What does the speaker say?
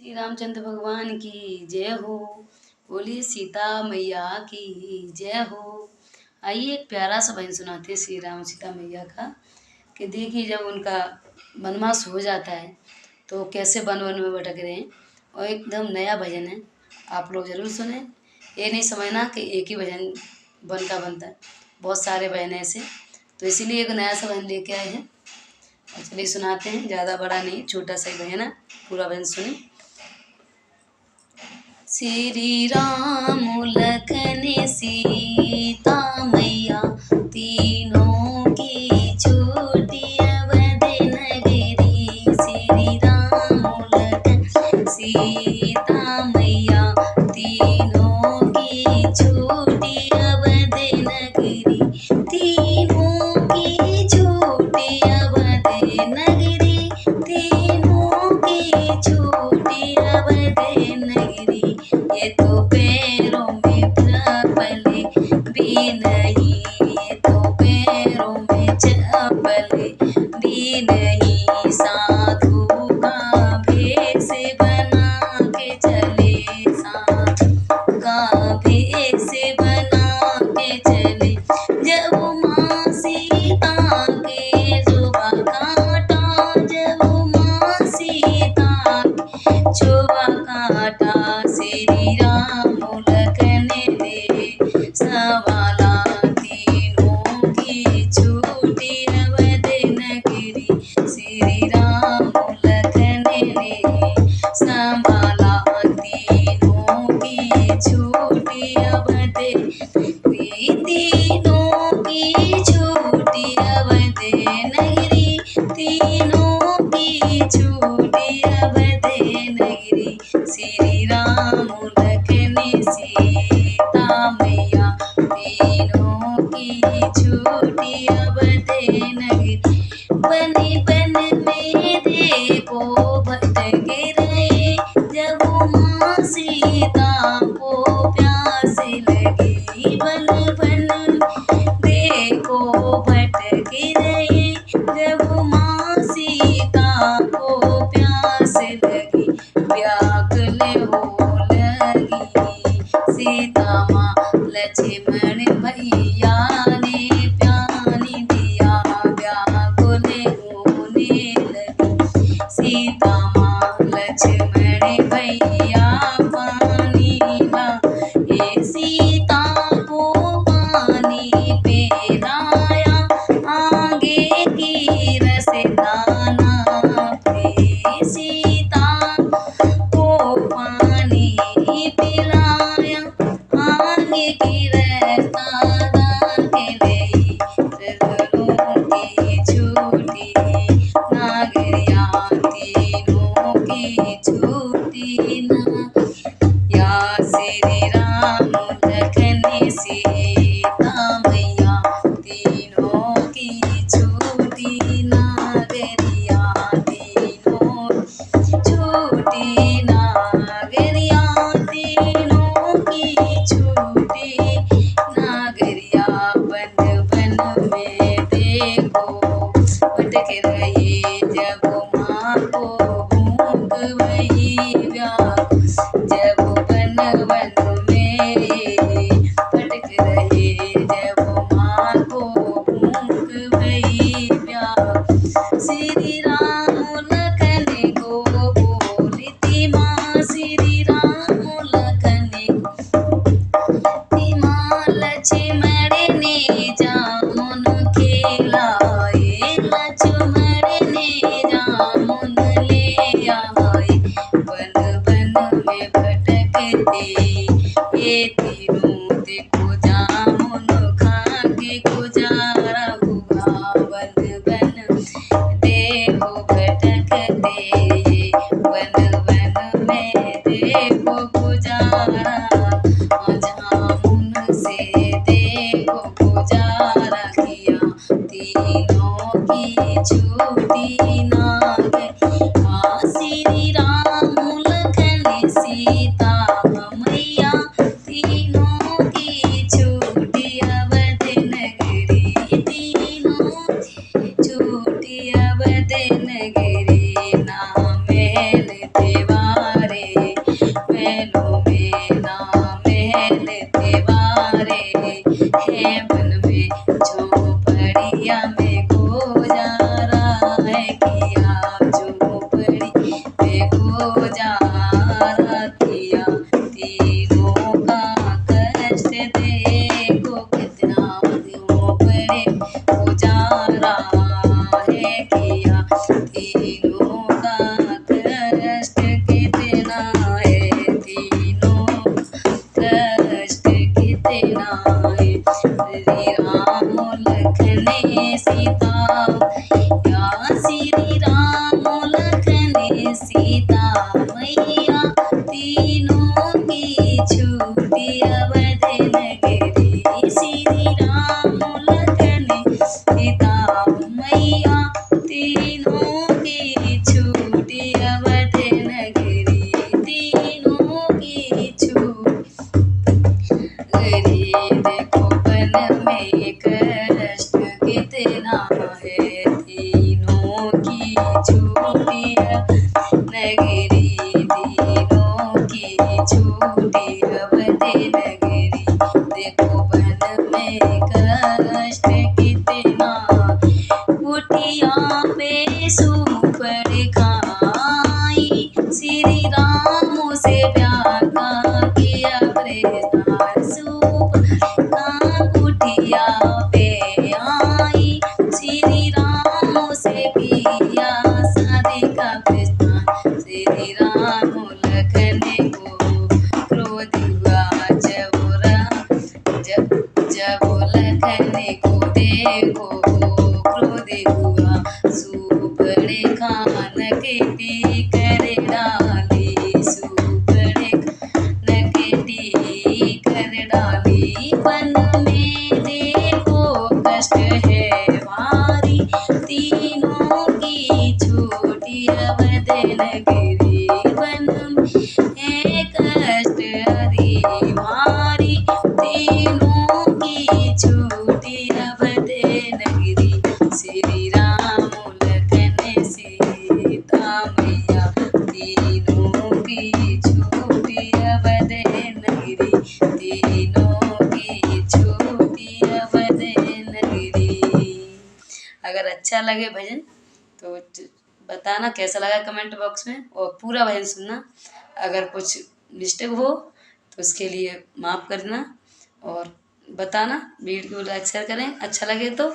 श्री रामचंद्र भगवान की जय हो। बोलिए सीता मैया की जय हो। आइए एक प्यारा सा भजन सुनाते हैं श्री राम सीता मैया का। कि देखिए जब उनका वनवास हो जाता है तो कैसे वन वन में भटक रहे हैं। और एकदम नया भजन है, आप लोग ज़रूर सुने। ये नहीं समझना कि एक ही भजन बनता है, बहुत सारे भजन हैं ऐसे। तो इसीलिए एक नया सा भजन लेके आए हैं और चलिए सुनाते हैं। ज़्यादा बड़ा नहीं, छोटा सा ही भजन है, पूरा भजन सुने। श्री राम लखन सीता मैया तीनों की छोटी अवध नगरी। श्री राम लखन सीता मैया तीनों की छोटी अवध नगरी। तीनों की छोटी अवध नगरी। तीनों की छोटी अवध नगरी। ये तो पैरों में चप्पले भी नहीं। ये तो पैरों में चप्पले भी नहीं। साधु का भेष बना के चले। साधु का भेष बना के चले। जब माँ सीता के जोबा काटा। जब माँ सीता चोबा काटा। श्री राम लखन दे सवाला। तीनों की छोटी अवध नगरी। श्री राम लखन दे संभाला। तीनों की छोटी अवध नगरी। तीनों की छोटी अवध नगरी। तीनों की छोटी अवध नगरी। श्री राम लखन सीता मैया तीनों की छोटी अवध नगरी। बन बन में देखो भटक रहे। जब माँ सीता को प्यास लगी। बन बन देखो भटक रहे। जब माँ सीता को प्यास लगी। व्याकुल हो लगी सीता माँ। लक्ष्मण भैया ने पानी दिया। व्याकुल होने लगी सीता माँ। लक्ष्मण भैया पानी ला। ये सीता को पानी पिलाया। आगे की रसदाना पे सीता को पानी पिलाया। आगे की रसदाना के लिए सदनों की छोटी नागरिया। तीनों की छोटी नागरिया। श्री राम लखन सीता मैया तीनों की छोटी नागरिया। तीनों छोटी नागरिया। तीनों की छोटी नागरिया। बन बन में देखो भटक रहे। जब माँ को भूख वही व्याकुल। जब बन बन में भटक रहे। जब माँ को भूख वही व्याकुल। श्री राम लखन को बोलती माँ। श्री राम लखन माँ। लक्ष्मण ने जामुन खिलाए। लक्ष्मण ने जामुन ले आए। बन बन में भटकते ये तीनों देखो जामुन खा के गुजारा हुआ। बन बन देखो भटकते ये। बन बन में देखो गुजारा। जामुन से देखो गुजारा किया। तीनों की छोटी नागरिया। श्री राम लखन सीता मैया तीनों की छोटी अवध नगरी। तीनों छोटी अवध नगरी। ना महल दीवार नगरी वन में कष्ट हरी मारी तीनों की छूटी अवध नगरी श्री राम लखन सीता मैया तीनों की छूटी अवध नगरी तीनों की छूटी अवध नगरी। अगर अच्छा लगे भजन तो बताना कैसा लगा कमेंट बॉक्स में, और पूरा भजन सुनना। अगर कुछ मिस्टेक हो तो उसके लिए माफ़ करना, और बताना। वीडियो को लाइक शेयर करें अच्छा लगे तो।